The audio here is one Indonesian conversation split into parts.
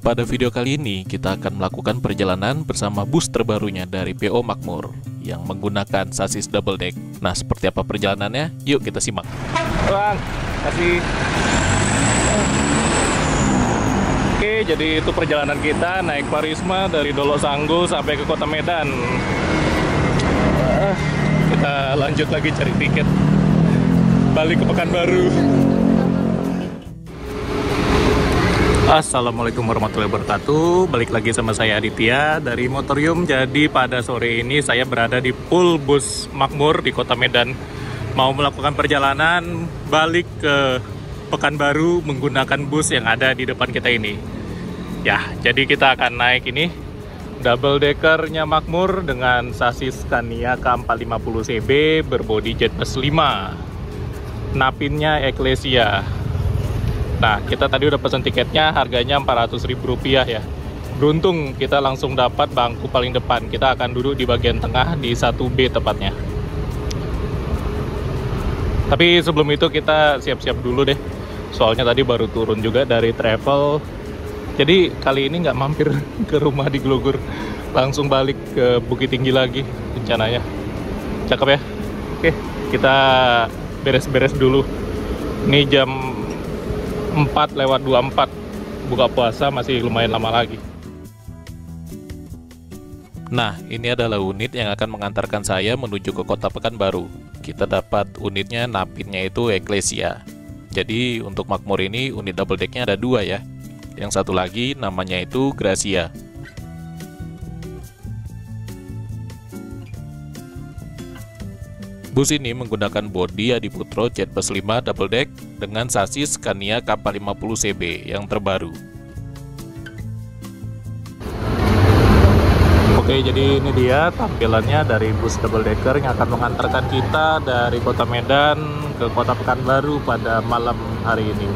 Pada video kali ini, kita akan melakukan perjalanan bersama bus terbarunya dari PO Makmur yang menggunakan sasis double deck. Nah, seperti apa perjalanannya? Yuk kita simak. Bang, kasih. Oke, jadi itu perjalanan kita naik Parisma dari Dolok Sanggul sampai ke Kota Medan. Kita lanjut lagi cari tiket balik ke Pekanbaru. Assalamualaikum warahmatullahi wabarakatuh. Balik lagi sama saya Aditya dari Motorium. Jadi pada sore ini saya berada di pool bus Makmur di Kota Medan. Mau melakukan perjalanan balik ke Pekanbaru menggunakan bus yang ada di depan kita ini. Ya, jadi kita akan naik ini double deckernya Makmur dengan sasis Scania K450CB berbodi Jetbus 5. Napinnya Ecclesia. Nah, kita tadi udah pesen tiketnya, harganya Rp400.000 ya. Beruntung kita langsung dapat bangku paling depan. Kita akan duduk di bagian tengah di 1B tepatnya. Tapi sebelum itu kita siap-siap dulu deh. Soalnya tadi baru turun juga dari travel. Jadi kali ini nggak mampir ke rumah di Glogur. Langsung balik ke Bukit Tinggi lagi rencananya. Cakep ya? Oke, kita beres-beres dulu. Ini jam 4:24, buka puasa masih lumayan lama lagi. Nah, ini adalah unit yang akan mengantarkan saya menuju ke Kota Pekanbaru. Kita dapat unitnya, napinnya itu Ecclesia. Jadi untuk Makmur ini unit double decknya ada dua ya. Yang satu lagi namanya itu Gracia. Bus ini menggunakan bodi Adiputro Jetbus 5 double deck dengan sasis Scania K450CB yang terbaru. Oke, jadi ini dia tampilannya dari bus double decker yang akan mengantarkan kita dari Kota Medan ke Kota Pekanbaru pada malam hari ini.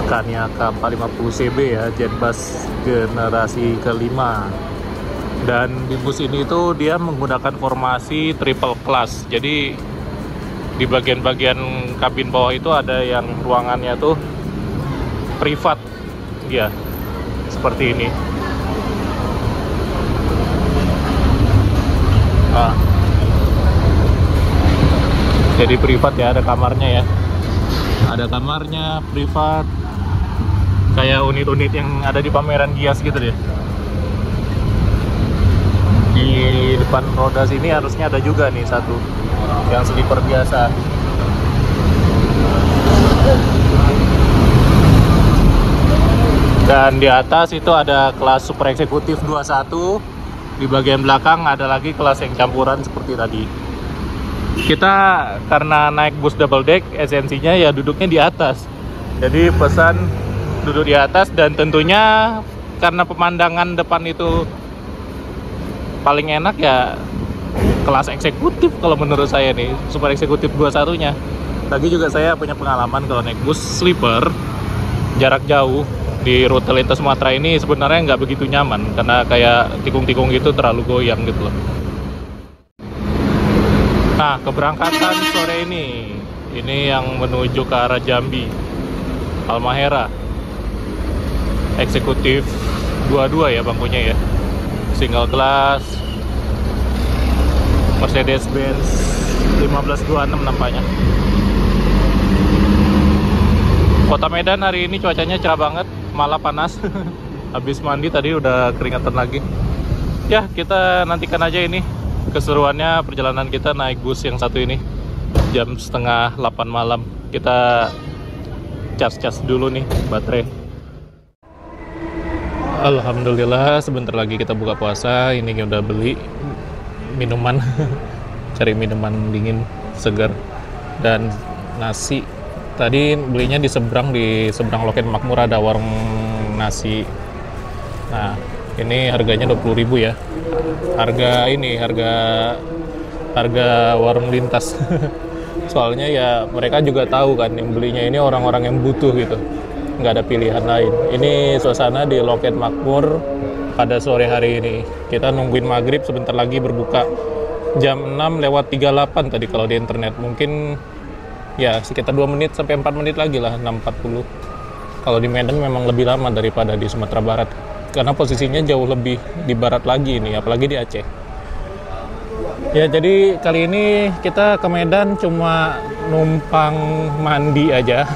Scania K450CB ya, Jetbus generasi kelima. Dan di bus ini tuh dia menggunakan formasi triple class. Jadi di bagian-bagian kabin bawah itu ada yang ruangannya tuh privat. Ya, seperti ini. Nah, jadi privat ya, ada kamarnya ya. Ada kamarnya privat. Kayak unit-unit yang ada di pameran Gias gitu deh. Di depan roda sini harusnya ada juga nih satu yang sleeper biasa. Dan di atas itu ada kelas super eksekutif 21. Di bagian belakang ada lagi kelas yang campuran seperti tadi. Kita karena naik bus double deck, esensinya ya duduknya di atas. Jadi pesan duduk di atas, dan tentunya karena pemandangan depan itu paling enak ya kelas eksekutif kalau menurut saya nih, super eksekutif 21-nya. Lagi juga saya punya pengalaman kalau naik bus sleeper jarak jauh di rute lintas Sumatera ini sebenarnya nggak begitu nyaman karena kayak tikung-tikung gitu, terlalu goyang gitu loh. Nah, keberangkatan sore ini yang menuju ke arah Jambi, Halmahera, eksekutif 22 ya bangkunya ya, single class Mercedes-Benz 1526 nampaknya. Kota Medan hari ini cuacanya cerah banget, malah panas. Habis mandi tadi udah keringatan lagi. Ya, kita nantikan aja ini keseruannya perjalanan kita naik bus yang satu ini. Jam 7:30 malam. Kita cas-cas dulu nih baterai. Alhamdulillah, sebentar lagi kita buka puasa. Ini udah beli minuman. Cari minuman dingin segar dan nasi. Tadi belinya di seberang loket Makmur ada warung nasi. Nah, ini harganya 20.000 ya. Harga warung lintas. Soalnya ya mereka juga tahu kan yang belinya ini orang-orang yang butuh gitu. Nggak ada pilihan lain. Ini suasana di loket Makmur pada sore hari ini. Kita nungguin maghrib, sebentar lagi berbuka. Jam 6:38 tadi kalau di internet. Mungkin ya sekitar 2 menit sampai 4 menit lagi lah, 6.40. Kalau di Medan memang lebih lama daripada di Sumatera Barat, karena posisinya jauh lebih di barat lagi ini, apalagi di Aceh. Ya, jadi kali ini kita ke Medan cuma numpang mandi aja.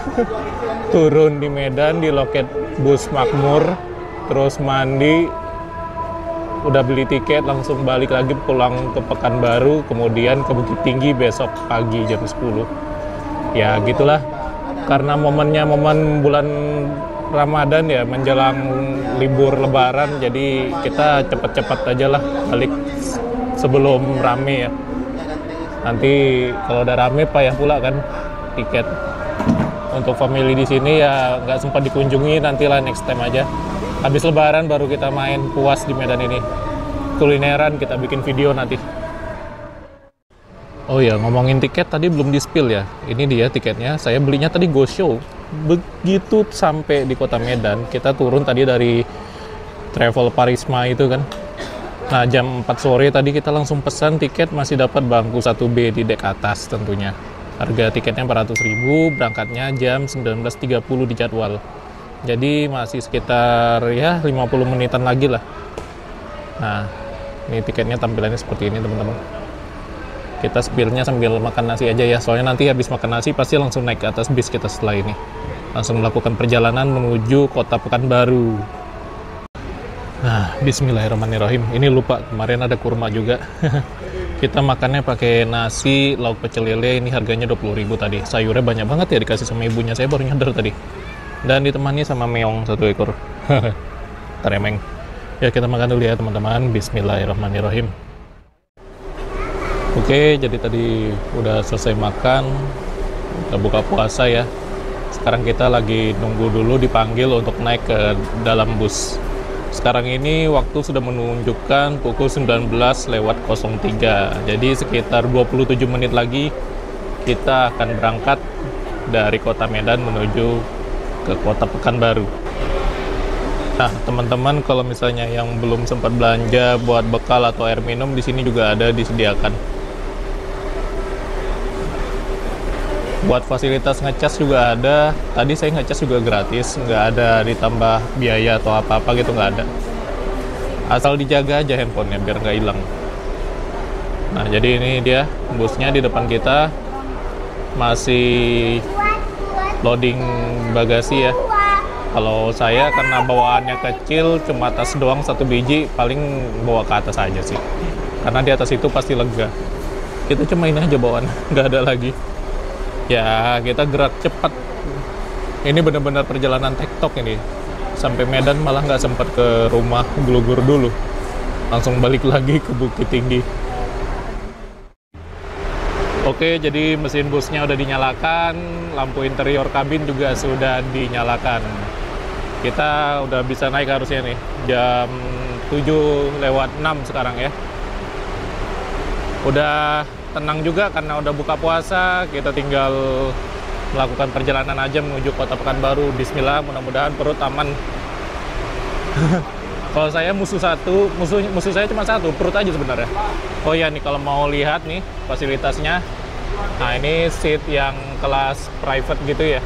Turun di Medan di loket bus Makmur, terus mandi, udah beli tiket, langsung balik lagi pulang ke Pekanbaru, kemudian ke Bukit Tinggi besok pagi jam 10. Ya gitulah, karena momennya momen bulan Ramadan ya, menjelang libur Lebaran, jadi kita cepet-cepet aja lah balik sebelum rame ya. Nanti kalau udah rame payah pula kan tiket. Untuk family di sini ya nggak sempat dikunjungi, nantilah next time aja. Habis Lebaran baru kita main puas di Medan ini. Kulineran kita bikin video nanti. Oh ya, ngomongin tiket tadi belum di-spill ya. Ini dia tiketnya, saya belinya tadi Go Show. Begitu sampai di kota Medan, kita turun tadi dari Travel Parisma itu kan. Nah, jam 4 sore tadi kita langsung pesan tiket, masih dapat bangku 1B di dek atas tentunya. Harga tiketnya 400.000, berangkatnya jam 19.30 di jadwal. Jadi masih sekitar ya 50 menitan lagi lah. Nah, ini tiketnya tampilannya seperti ini teman-teman. Kita spillnya sambil makan nasi aja ya, soalnya nanti habis makan nasi pasti langsung naik ke atas bis kita setelah ini. Langsung melakukan perjalanan menuju kota Pekanbaru. Nah, bismillahirrahmanirrahim. Ini lupa, kemarin ada kurma juga. Kita makannya pakai nasi, lauk pecel lele, ini harganya 20.000 tadi. Sayurnya banyak banget ya dikasih sama ibunya, saya baru nyadar tadi. Dan ditemani sama meong 1 ekor. Teremeng. Ya, kita makan dulu ya teman-teman. Bismillahirrahmanirrahim. Oke, jadi tadi udah selesai makan, kita buka puasa ya. Sekarang kita lagi nunggu dulu dipanggil untuk naik ke dalam bus. Sekarang ini waktu sudah menunjukkan pukul 19:03. Jadi sekitar 27 menit lagi kita akan berangkat dari kota Medan menuju ke kota Pekanbaru. Nah, teman-teman kalau misalnya yang belum sempat belanja buat bekal atau air minum, di sini juga ada disediakan. Buat fasilitas ngecas juga ada. Tadi saya ngecas juga gratis, nggak ada ditambah biaya atau apa-apa gitu, nggak ada. Asal dijaga aja handphonenya biar nggak hilang. Nah, jadi ini dia busnya di depan kita. Masih loading bagasi ya. Kalau saya karena bawaannya kecil, cuma tas doang 1 biji, paling bawa ke atas aja sih. Karena di atas itu pasti lega. Kita cuma ini aja bawaan, nggak ada lagi. Ya, kita gerak cepat. Ini benar-benar perjalanan tektok ini. Sampai Medan malah nggak sempat ke rumah Glugur dulu. Langsung balik lagi ke Bukit Tinggi. Oke, jadi mesin busnya udah dinyalakan, lampu interior kabin juga sudah dinyalakan. Kita udah bisa naik harusnya nih. Jam 7:06 sekarang ya. Udah tenang juga karena udah buka puasa, kita tinggal melakukan perjalanan aja menuju kota Pekanbaru. Bismillah, mudah-mudahan perut aman. Kalau saya musuh saya cuma satu, perut aja sebenarnya. Oh ya nih, kalau mau lihat nih fasilitasnya, nah ini seat yang kelas private gitu ya.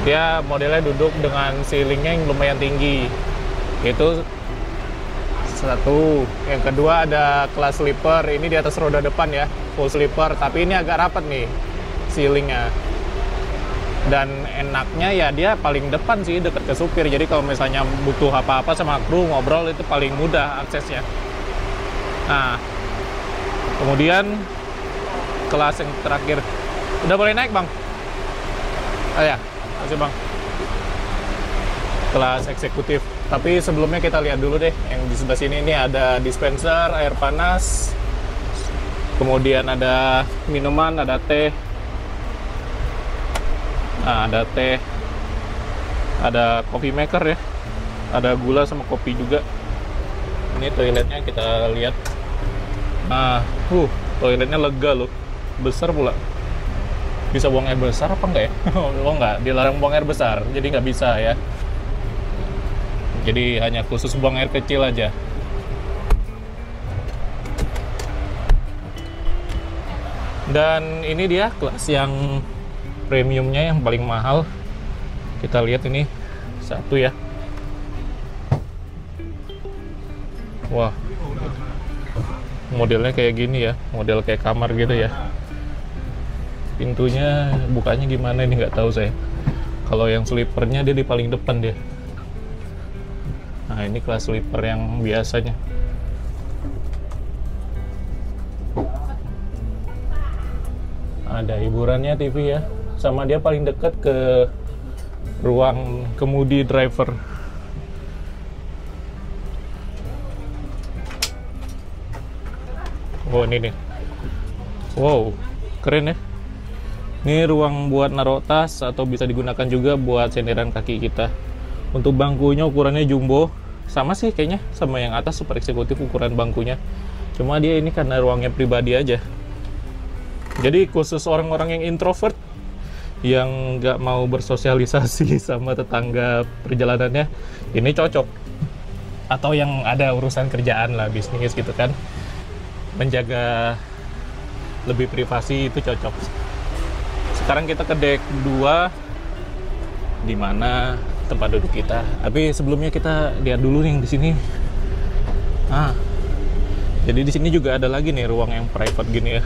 Dia modelnya duduk dengan ceilingnya yang lumayan tinggi. Itu satu. Yang kedua ada kelas sleeper, ini di atas roda depan ya, full sleeper, tapi ini agak rapat nih ceilingnya. Dan enaknya ya dia paling depan sih, dekat ke supir, jadi kalau misalnya butuh apa-apa sama kru ngobrol itu paling mudah aksesnya. Nah, kemudian kelas yang terakhir, udah boleh naik bang? Oh ya, kasih bang. Kelas eksekutif. Tapi sebelumnya kita lihat dulu deh, yang di sebelah sini ini ada dispenser air panas, kemudian ada minuman, ada teh, nah, ada teh, ada coffee maker ya, ada gula sama kopi juga. Ini toiletnya kita lihat. Nah, toiletnya lega loh, besar pula. Bisa buang air besar apa enggak ya? Oh enggak, dilarang buang air besar, jadi nggak bisa ya. Jadi hanya khusus buang air kecil aja. Dan ini dia kelas yang premiumnya yang paling mahal. Kita lihat ini satu ya. Wah, modelnya kayak gini ya, model kayak kamar gitu ya. Pintunya bukanya gimana ini nggak tahu saya. Kalau yang sleepernya dia di paling depan dia. Nah, ini kelas sleeper yang biasanya. Ada hiburannya TV ya. Sama dia paling dekat ke ruang kemudi driver. Oh, ini nih. Wow, keren ya. Ini ruang buat naruh tas atau bisa digunakan juga buat senderan kaki kita. Untuk bangkunya ukurannya jumbo. Sama sih kayaknya sama yang atas super eksekutif ukuran bangkunya. Cuma dia ini karena ruangnya pribadi aja. Jadi khusus orang-orang yang introvert yang nggak mau bersosialisasi sama tetangga perjalanannya, ini cocok. Atau yang ada urusan kerjaan lah, bisnis gitu kan, menjaga lebih privasi itu cocok. Sekarang kita ke deck 2 di mana tempat duduk kita. Tapi sebelumnya kita lihat dulu nih di sini. Jadi di sini juga ada lagi nih ruang yang private gini ya.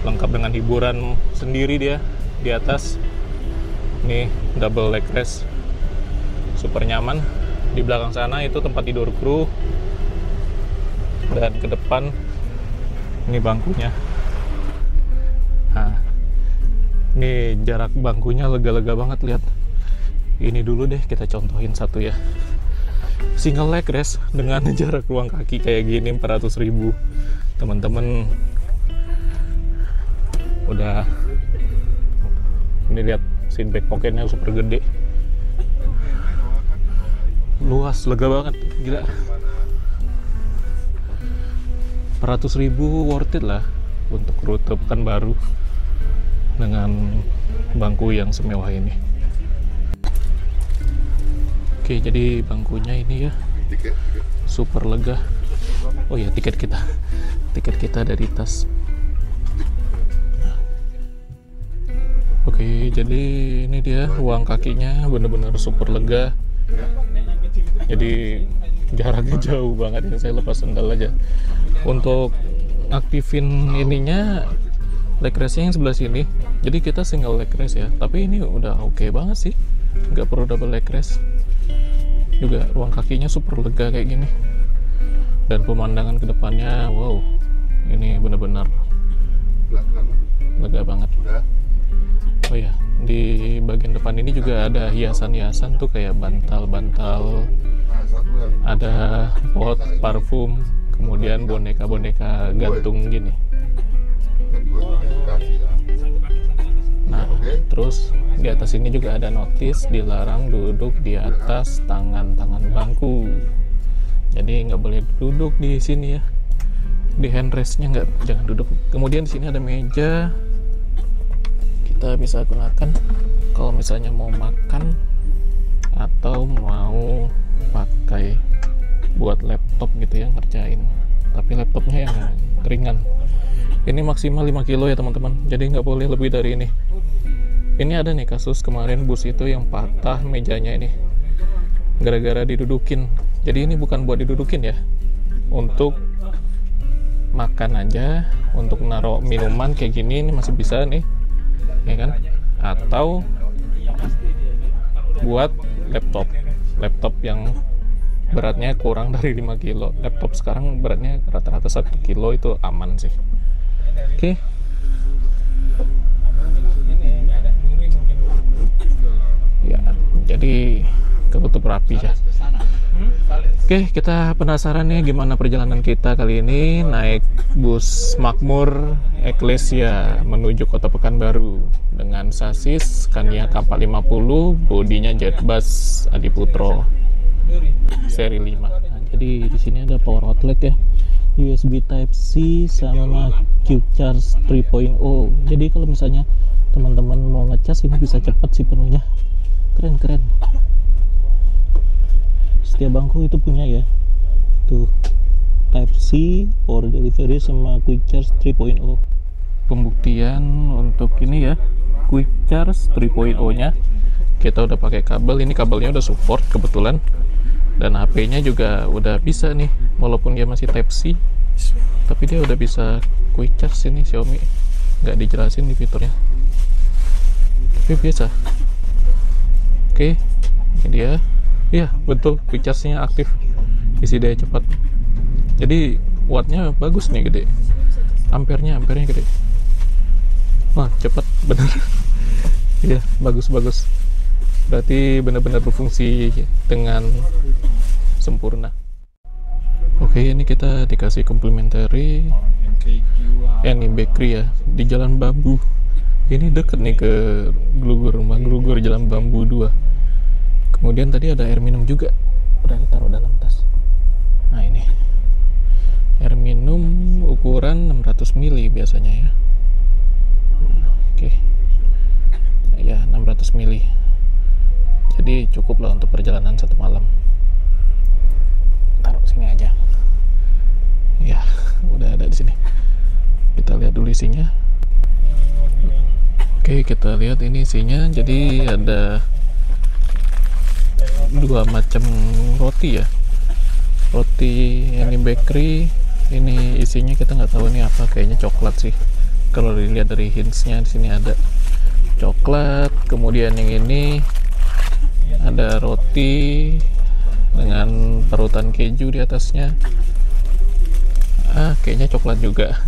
Lengkap dengan hiburan sendiri dia di atas. Nih double leg rest, super nyaman. Di belakang sana itu tempat tidur kru, dan ke depan ini bangkunya. Nah, ini jarak bangkunya lega-lega banget, lihat. Ini dulu deh kita contohin satu ya. Single leg rest dengan jarak ruang kaki kayak gini 400.000. Teman-teman udah ini lihat seat back pocketnya super gede, luas, lega banget, gila. 400.000 worth it lah untuk rute Pekanbaru dengan bangku yang semewah ini. Oke, jadi bangkunya ini ya super lega. Oh ya, tiket kita dari tas. Oke, jadi ini dia ruang kakinya bener-bener super lega. Jadi jaraknya jauh banget, yang saya lepas sendal aja. Untuk aktifin ininya, leg rest-nya yang sebelah sini. Jadi kita single leg rest ya, tapi ini udah oke banget sih, nggak perlu double leg rest. Juga ruang kakinya super lega kayak gini, dan pemandangan ke depannya, wow, ini bener-bener lega banget. Oh ya, di bagian depan ini juga ada hiasan-hiasan tuh, kayak bantal-bantal, ada pot parfum, kemudian boneka-boneka gantung gini. Nah, terus di atas ini juga ada notis dilarang duduk di atas tangan-tangan bangku. Jadi nggak boleh duduk di sini ya, di handrestnya jangan duduk. Kemudian di sini ada meja. Kita bisa gunakan kalau misalnya mau makan atau mau pakai buat laptop gitu ya, ngerjain. Tapi laptopnya yang ringan. Ini maksimal 5 kilo ya teman-teman, jadi nggak boleh lebih dari ini. Ini ada nih kasus kemarin bus itu yang patah mejanya ini gara-gara didudukin. Jadi ini bukan buat didudukin ya, untuk makan aja, untuk naruh minuman kayak gini ini masih bisa nih, ya kan? Atau buat laptop yang beratnya kurang dari 5 kilo. Laptop sekarang beratnya rata-rata 1 kilo, itu aman sih. Oke. Ya, jadi ketutup rapi ya. Oke, kita penasaran nih gimana perjalanan kita kali ini naik bus Makmur Eklesia menuju Kota Pekanbaru dengan sasis Scania K450, bodinya Jetbus Adiputro seri 5. Nah, jadi di sini ada power outlet ya, USB Type C sama Quick Charge 3.0. Jadi kalau misalnya teman-teman mau ngecas ini bisa cepat sih penuhnya. Keren. Setiap bangku itu punya ya, tuh Type C, power delivery sama Quick Charge 3.0. Pembuktian untuk ini ya, Quick Charge 3.0 nya kita udah pakai kabel. Ini kabelnya udah support kebetulan, dan HP-nya juga udah bisa nih, walaupun dia masih Type C, tapi dia udah bisa quick charge. Ini Xiaomi nggak dijelasin di fiturnya, tapi biasa. Oke, ini dia. Iya betul, quick charge-nya aktif, isi daya cepat. Jadi wattnya bagus nih, gede. Ampernya gede. Wah cepat bener. Iya bagus. Berarti benar-benar berfungsi dengan sempurna. Oke, ini kita dikasih complimentary Any Bakery ya, di Jalan Bambu. Ini deket nih ke rumah Glugur Jalan Bambu 2. Kemudian tadi ada air minum juga, udah ditaruh dalam tas. Nah ini air minum ukuran 600 ml biasanya ya. Oke, ya 600 ml, jadi cukup lah untuk perjalanan 1 malam. Taruh sini aja ya, udah ada di sini. Kita lihat dulu isinya. Oke, kita lihat ini isinya. Jadi ada 2 macam roti ya, roti Any Bakery. Ini isinya kita nggak tahu ini apa, kayaknya coklat sih. Kalau dilihat dari hintsnya di sini ada coklat. Kemudian yang ini ada roti dengan parutan keju di atasnya. Kayaknya coklat juga.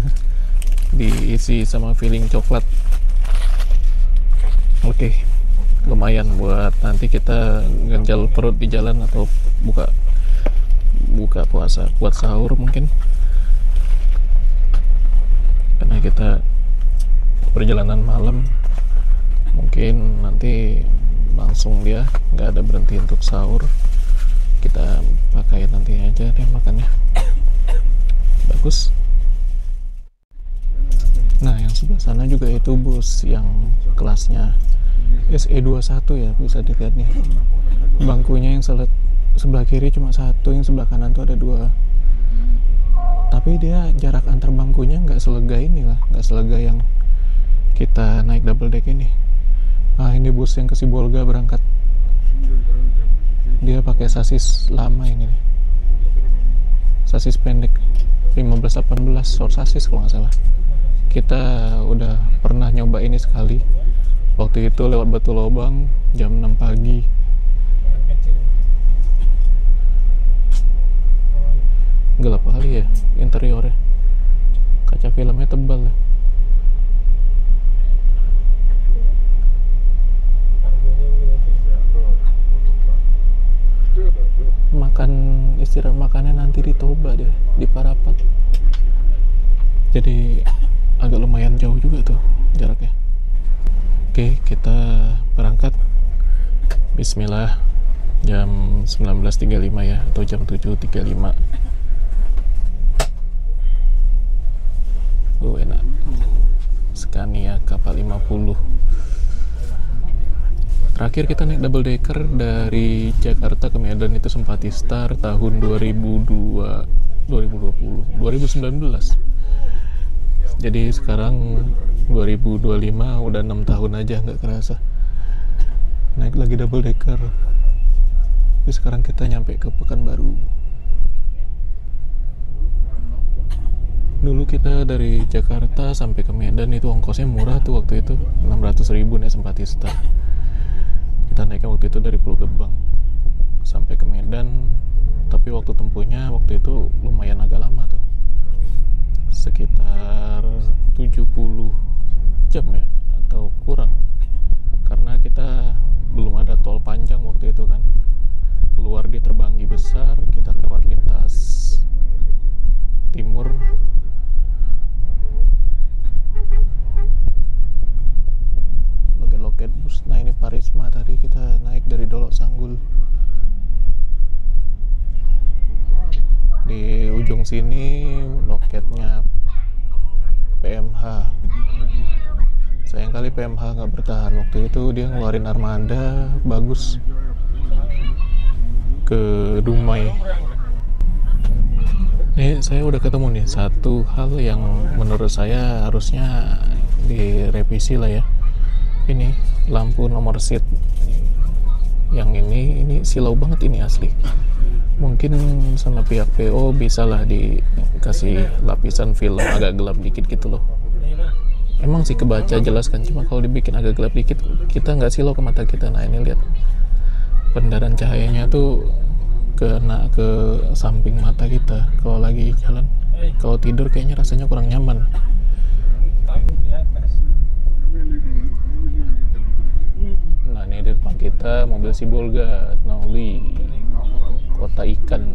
Diisi sama filling coklat. Oke, lumayan buat nanti kita ganjal perut di jalan atau buka puasa buat sahur mungkin, karena kita perjalanan malam. Mungkin nanti langsung dia nggak ada berhenti untuk sahur, kita pakai nanti aja deh makannya. Bagus. Nah yang sebelah sana juga itu bus yang kelasnya SE21 ya, bisa dilihat nih. Bangkunya yang sebelah kiri cuma 1, yang sebelah kanan tuh ada 2. Tapi dia jarak antar bangkunya nggak selega ini lah, nggak selega yang kita naik double deck ini. Ini bus yang ke Sibolga berangkat. Dia pakai sasis lama ini nih. Sasis pendek 15-18 short sasis kalau nggak salah. Kita udah pernah nyoba ini sekali. Waktu itu lewat Batu Lobang jam 6 pagi. Gelap kali ya interiornya. Kaca filmnya tebal ya. Istirahat makannya nanti di Toba deh, di Parapat. Jadi agak lumayan jauh juga tuh jaraknya. Oke, kita berangkat. Bismillah. Jam 19.35 ya, atau jam 7.35. Enak. Scania kapal 50. Terakhir kita naik double decker dari Jakarta ke Medan itu Simpati Star tahun 2019. Jadi sekarang 2025, udah 6 tahun aja, nggak kerasa. Naik lagi double decker. Tapi sekarang kita nyampe ke Pekanbaru. Dulu kita dari Jakarta sampai ke Medan itu ongkosnya murah tuh waktu itu, 600.000 naik Simpati Star. Kita naiknya waktu itu dari Pulau Gebang sampai ke Medan, tapi waktu tempuhnya waktu itu lumayan agak lama tuh, sekitar 70 jam ya atau kurang, karena kita belum ada tol panjang waktu itu kan. Keluar di Terbanggi Besar, kita lewat lintas timur, loket bus. Nah ini Parisma, tadi kita naik dari Dolok Sanggul. Di ujung sini loketnya PMH. Sayangkali PMH nggak bertahan waktu itu, dia ngeluarin armada bagus ke Dumai. Nih saya udah ketemu nih satu hal yang menurut saya harusnya direvisi lah ya. Ini lampu nomor seat silau banget ini asli. Mungkin sama pihak PO bisa lah dikasih lapisan film agak gelap dikit gitu loh. Emang sih kebaca jelas kan, cuma kalau dibikin agak gelap dikit kita nggak silau ke mata kita. Nah ini lihat pendaran cahayanya tuh kena ke samping mata kita kalau lagi jalan. Kalau tidur kayaknya rasanya kurang nyaman. Nah ini di depan kita mobil Sibolga Nauli, kota ikan.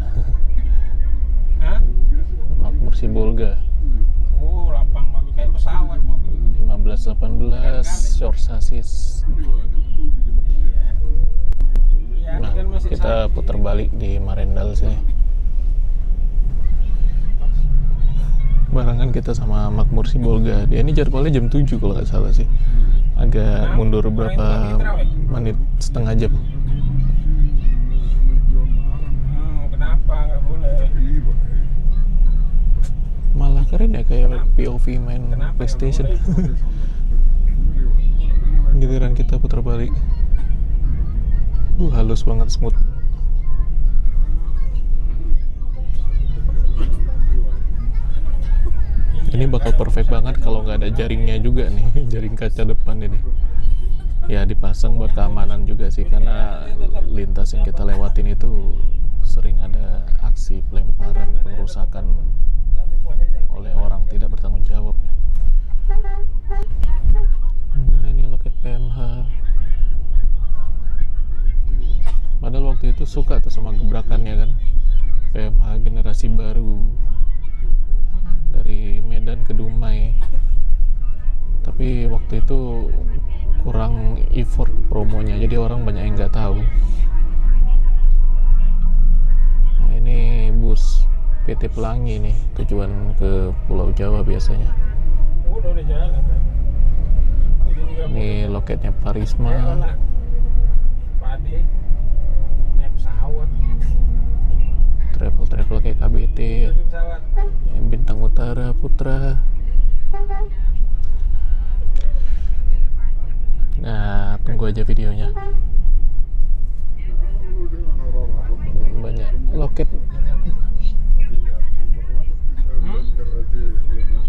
Makmur Sibolga. Oh, lapang banget kayak pesawat mobil. 1518 short chassis. Nah, kita putar balik di Marendal sini. Barengan kita sama Makmur Sibolga. Dia ini jadwalnya jam 7 kalau nggak salah sih. Agak mundur berapa menit, setengah jam. Kenapa nggak boleh? Malah keren ya, kayak POV main PlayStation. Giliran kita putar balik, halus banget, smooth. Ini bakal perfect banget kalau nggak ada jaringnya juga nih, jaring kaca depan ini. Ya dipasang buat keamanan juga sih, karena lintas yang kita lewatin itu sering ada aksi pelemparan, pengerusakan oleh orang tidak bertanggung jawab. Nah ini loket PMH. Padahal waktu itu suka tuh sama gebrakannya kan, PMH generasi baru dari Medan ke Dumai. Tapi waktu itu kurang effort promonya, jadi orang banyak yang nggak tahu. Nah ini bus PT Pelangi nih, tujuan ke Pulau Jawa biasanya. Udah jalan kan. Ini loketnya Parisma. Pade naik pesawat. Travel kayak KBT, Bintang Utara, Putra. Nah, tunggu aja videonya. Banyak loket.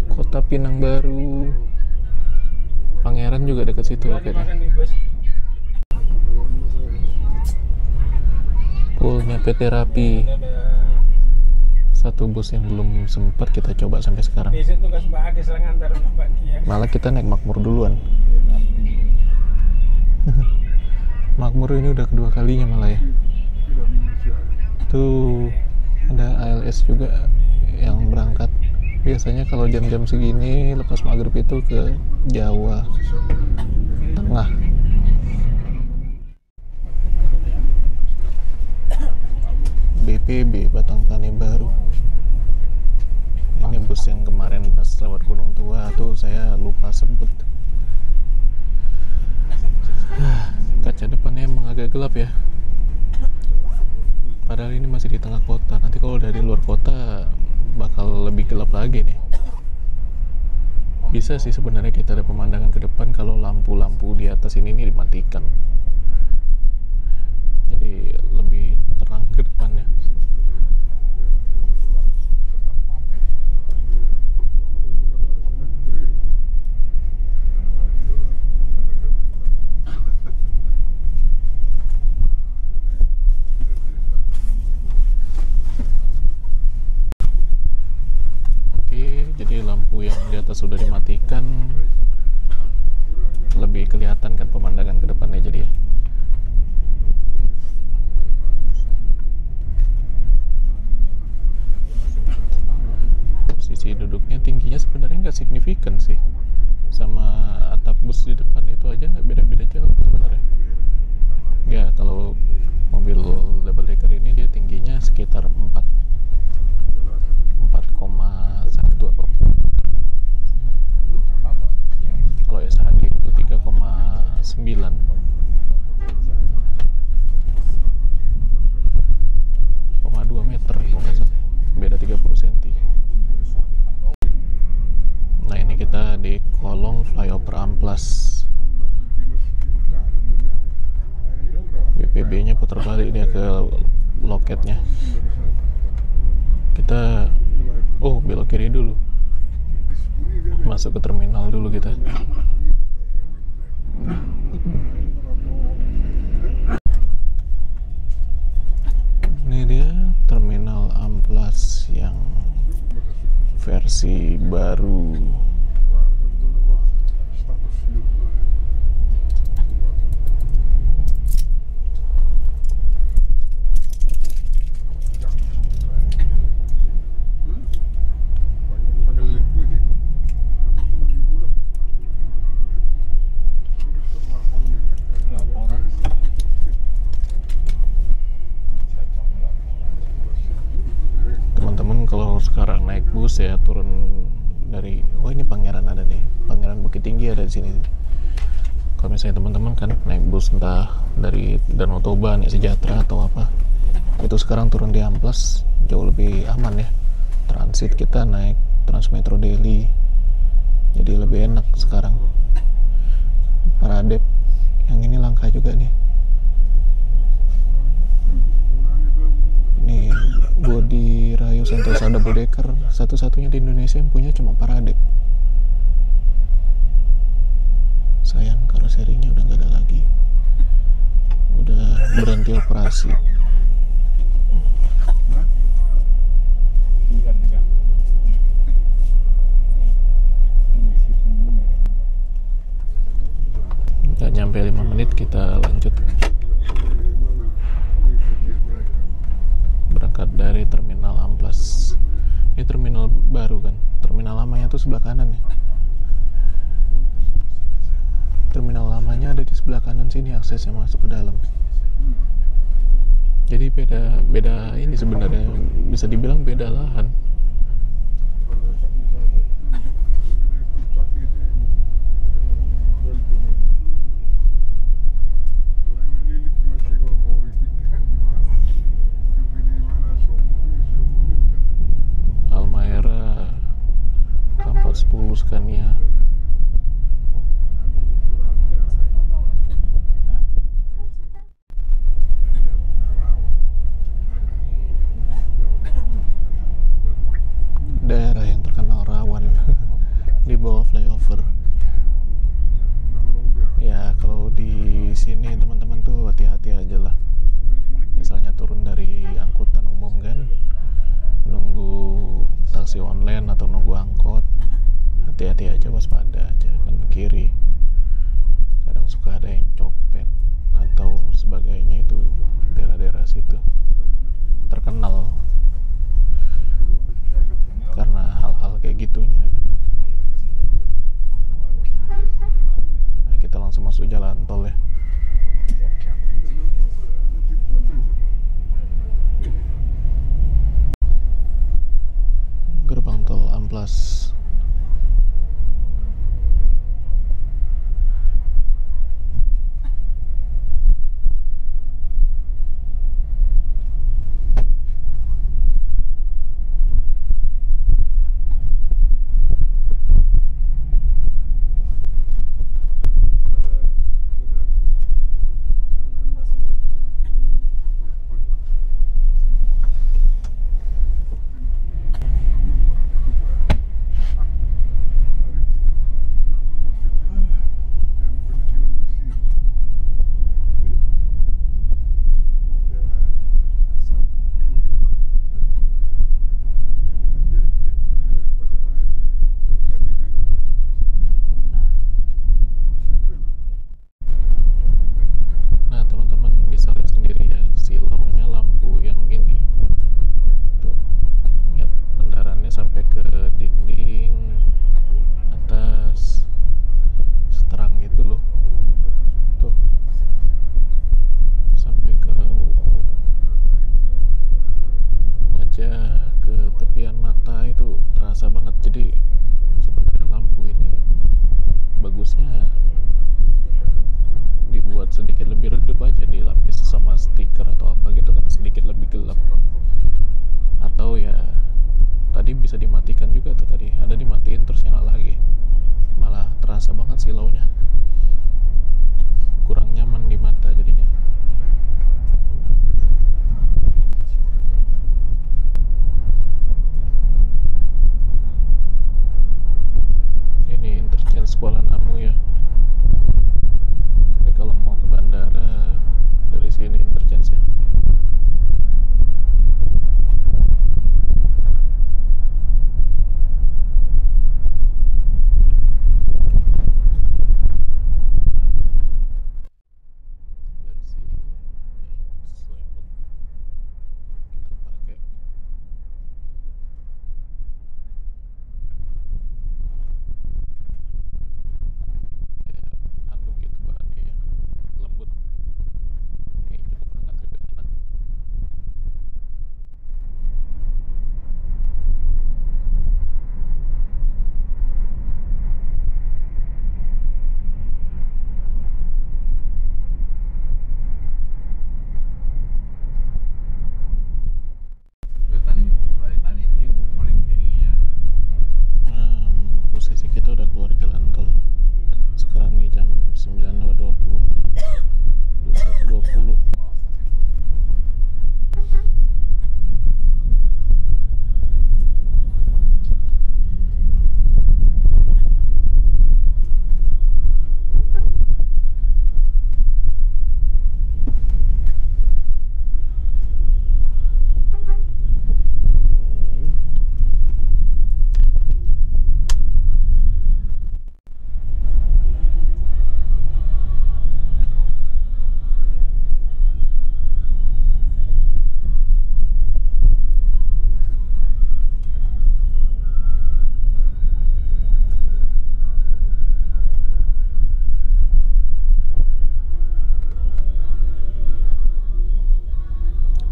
Kota Pinang Baru, Pangeran juga dekat situ loketnya. Poolnya PT Rapi. Satu bus yang belum sempat kita coba sampai sekarang. Malah kita naik Makmur duluan. Makmur ini udah kedua kalinya malah ya. Tuh ada ALS juga yang berangkat. Biasanya kalau jam-jam segini lepas maghrib itu ke Jawa Tengah. BPB Batang Tani Baru. Ini bus yang kemarin pas lewat Gunung Tua tuh saya lupa sebut. Kaca depannya emang agak gelap ya. Padahal ini masih di tengah kota. Nanti kalau udah di luar kota bakal lebih gelap lagi nih. Bisa sih sebenarnya kita ada pemandangan ke depan kalau lampu-lampu di atas ini dimatikan. Jadi lebih terang ke depannya. Jadi lampu yang di atas sudah dimatikan, lebih kelihatan kan pemandangan ke depannya jadi ya. Posisi duduknya tingginya sebenarnya nggak signifikan sih, sama atap bus di depan itu aja nggak beda-beda jauh sebenarnya. Ya kalau mobil double decker ini dia tingginya sekitar 4,1 apa. Kalau SHD itu 3,9. Meter, beda 30 cm. Nah ini kita di kolong flyover Amplas. BPB nya kayaknya putar balik dia ke loketnya. Kita belok kiri dulu, masuk ke terminal dulu kita. Ini dia terminal Amplas yang versi baru. Kalau sekarang naik bus ya turun dari ini Pangeran ada nih, Pangeran Bukit Tinggi ada di sini. Kalau misalnya teman-teman kan naik bus entah dari Danau Toba, naik Sejahtera atau apa, itu sekarang turun di Amplas jauh lebih aman ya. Transit kita naik Transmetro Daily, jadi lebih enak sekarang. Paradep yang ini langka juga nih. Nih bodi Rayo Sentosa double decker satu-satunya di Indonesia yang punya cuma Paradep. Sayang karoserinya udah nggak ada lagi, udah berhenti operasi. Nggak nyampe 5 menit kita lanjut. Berangkat dari terminal Amplas. Ini terminal baru kan, terminal lamanya tuh sebelah kanan ya. Terminal lamanya ada di sebelah kanan sini, aksesnya masuk ke dalam. Jadi beda ini sebenarnya, bisa dibilang beda lahan. K410 Scania. Daerah yang terkenal rawan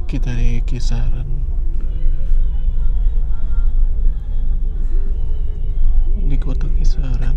Kita di kisaran di kota kisaran.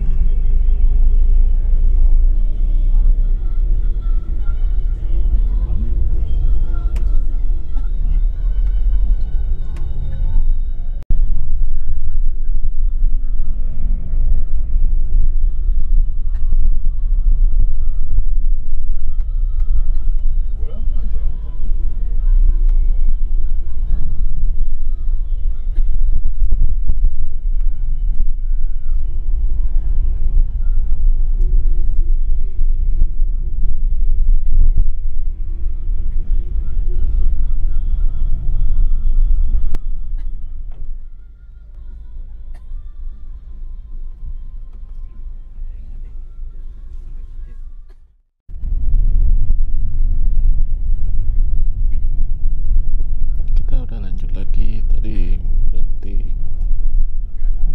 Lanjut lagi, tadi berhenti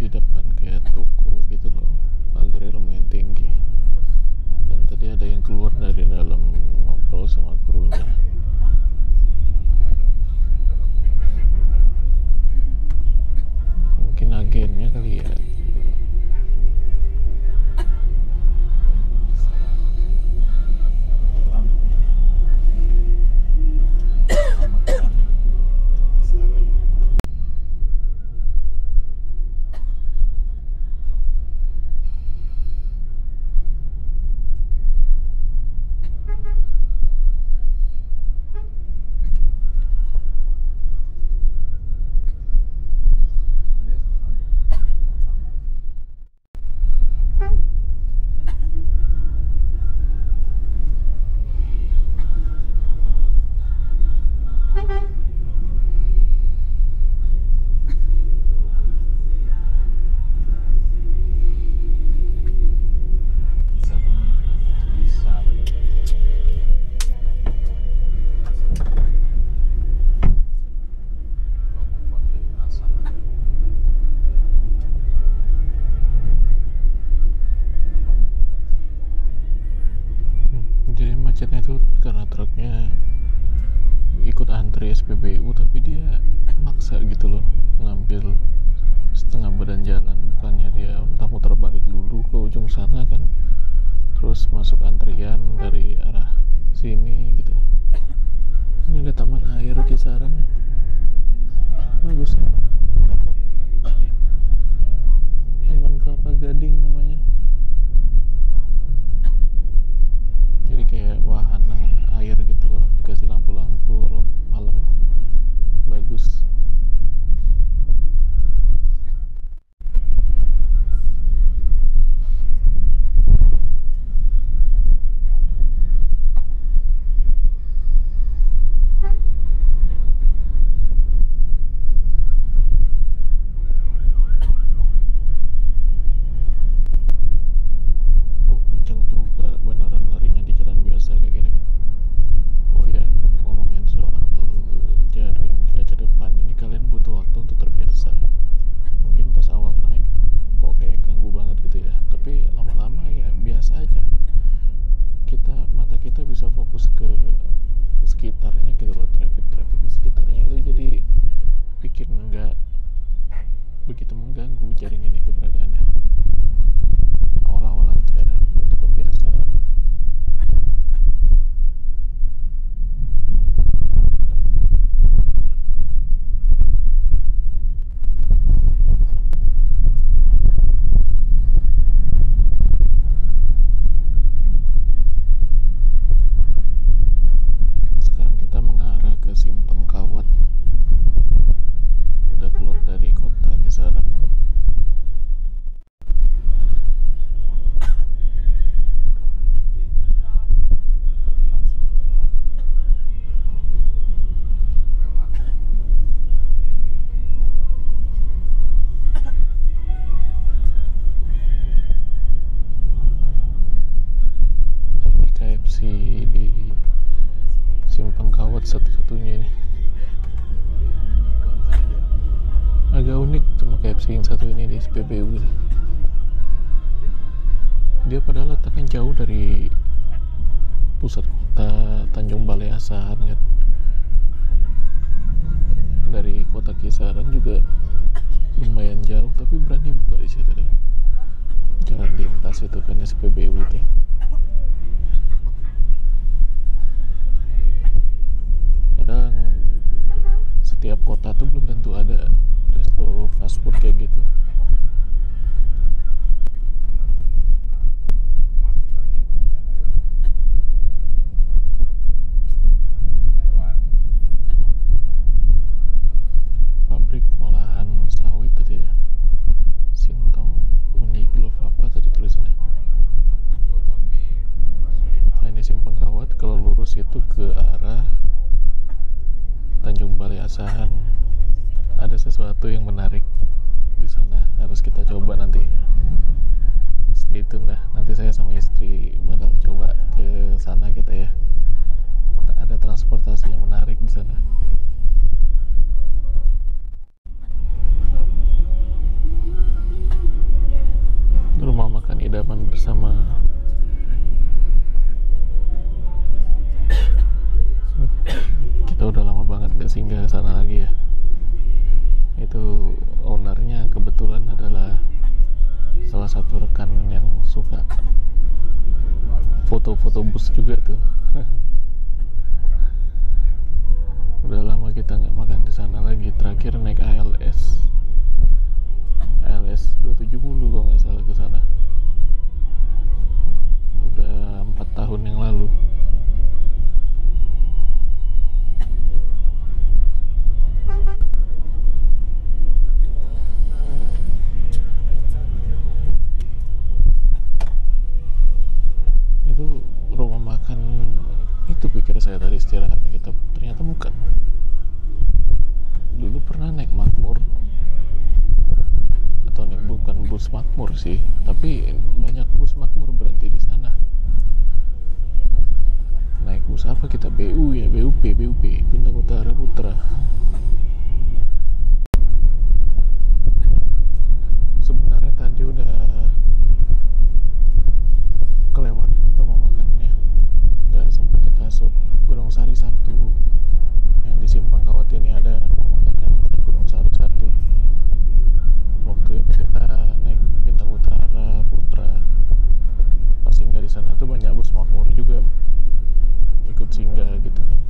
di depan kayak toko gitu loh, pagarnya lumayan tinggi, dan tadi ada yang keluar dari dalam ngobrol sama krunya. Mungkin agennya kali ya. Jadi macetnya itu karena truknya ikut antri SPBU, tapi dia maksa gitu loh ngambil setengah badan jalan, bukannya dia entah muter balik dulu ke ujung sana kan, terus masuk antrian dari arah sini gitu. Ini ada taman air kisaran, bagus ya, Taman Kelapa Gading namanya. Jadi kayak wahana air gitu loh, dikasih lampu-lampu malam, bagus. Oh, kenceng juga beneran larinya di jalan biasa kayak gini. Oh ya, ngomongin soal jaring kaca depan ini, kalian butuh waktu untuk terbiasa. Mungkin pas awal naik kok kayak ganggu banget gitu ya, tapi lama-lama ya biasa aja. Mata kita bisa fokus ke sekitarnya gitu loh, traffic di sekitarnya itu, jadi bikin nggak begitu mengganggu jaring ini keberadaannya. Awal-awal aja untuk pembiasaan. Sekarang kita mengarah ke Simpang Kawat, udah keluar dari kota kisaran. Nah, ini KFC di Simpang Kawat satu-satunya ini. Agak unik sama KFC yang satu ini di SPBU ini. Dia padahal letaknya jauh dari pusat kota Tanjung Balai Asahan kan. tiap kota tuh belum tentu ada resto fast food kayak gitu. Pabrik olahan sawit tadi ya, Sintong Uniglove apa tadi tulisannya. Nah ini Simpang Kawat, kalau lurus itu ke arah Tanjung Balai Asahan. Ada sesuatu yang menarik di sana, harus kita coba nanti. Stay tune lah, nanti saya sama istri bakal coba ke sana kita ya. Ada transportasi yang menarik di sana. Rumah makan idaman bersama. Kita udah lama banget gak singgah sana lagi ya. Itu ownernya kebetulan adalah salah satu rekan yang suka foto-foto bus juga tuh. Udah lama kita nggak makan di sana lagi. Terakhir naik ALS 270 kalau nggak salah ke sana. Udah 4 tahun yang lalu. Itu rumah makan itu pikir saya tadi istirahat kita, ternyata bukan. Dulu pernah naik Makmur, atau naik bukan bus Makmur sih, tapi banyak bus Makmur berhenti di sana. Naik bus apa kita, BU ya, BUP Bintang Utara Putra. Sebenarnya tadi udah kelewat rumah makannya, nggak sempat kita shoot. Gunung Sari 1 yang di Simpang Kawat ini ada rumah makan Gunung Sari 1. Waktu itu kita naik Bintang Utara Putra, pas singgah di sana tuh banyak bus Makmur juga ikut singgah gitu kan.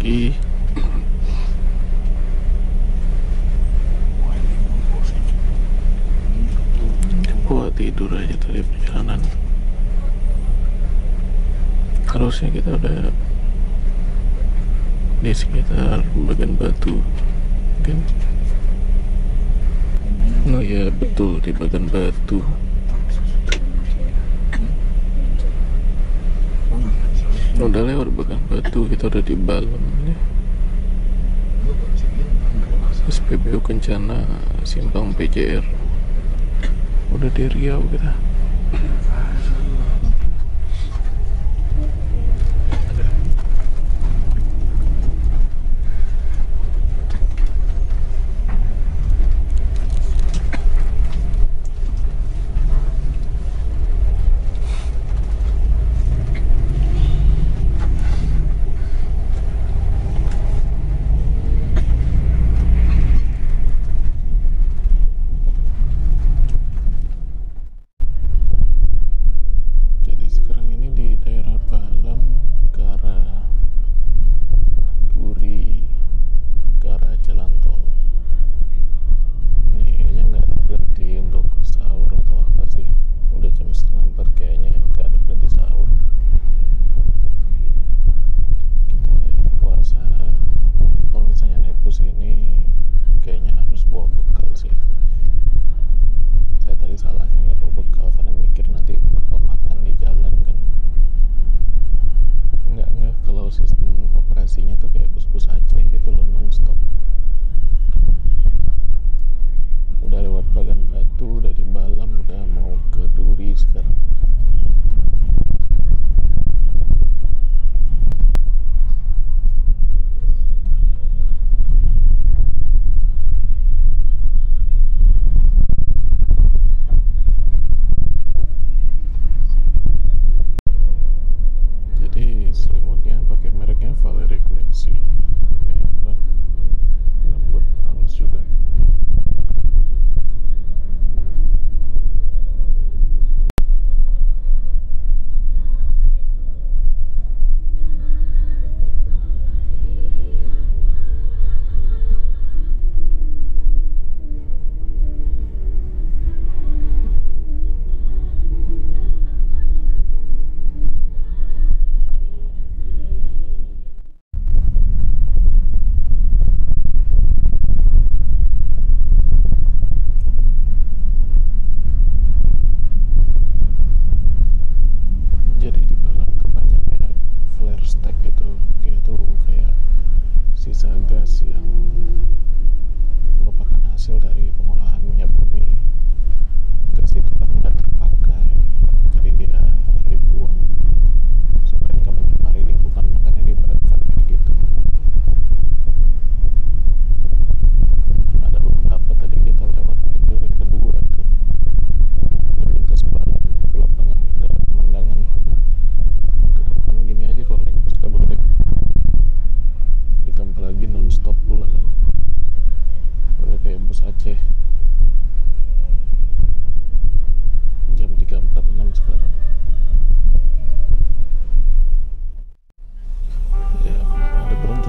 lagi. Buat tidur aja tadi perjalanan. Harusnya kita udah di sekitar bagian batu, kan? Oh ya betul, di bagian batu. Udah lewat bagian batu, kita udah di Balem ya. SPBU Kencana Simpang PJR. Udah di Riau kita.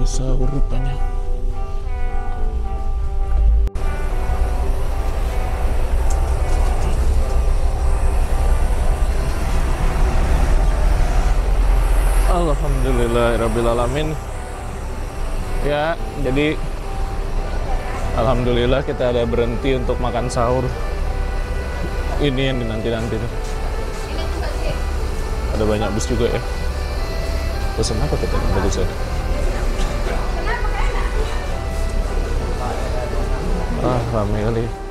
sahur rupanya. Alhamdulillahirrabbilalamin. Ya, jadi alhamdulillah kita ada berhenti untuk makan sahur. Ini yang dinanti-nanti tuh. Ada banyak bus juga ya. Pesan apa kita yang bagus ya? Ah, ramai kali.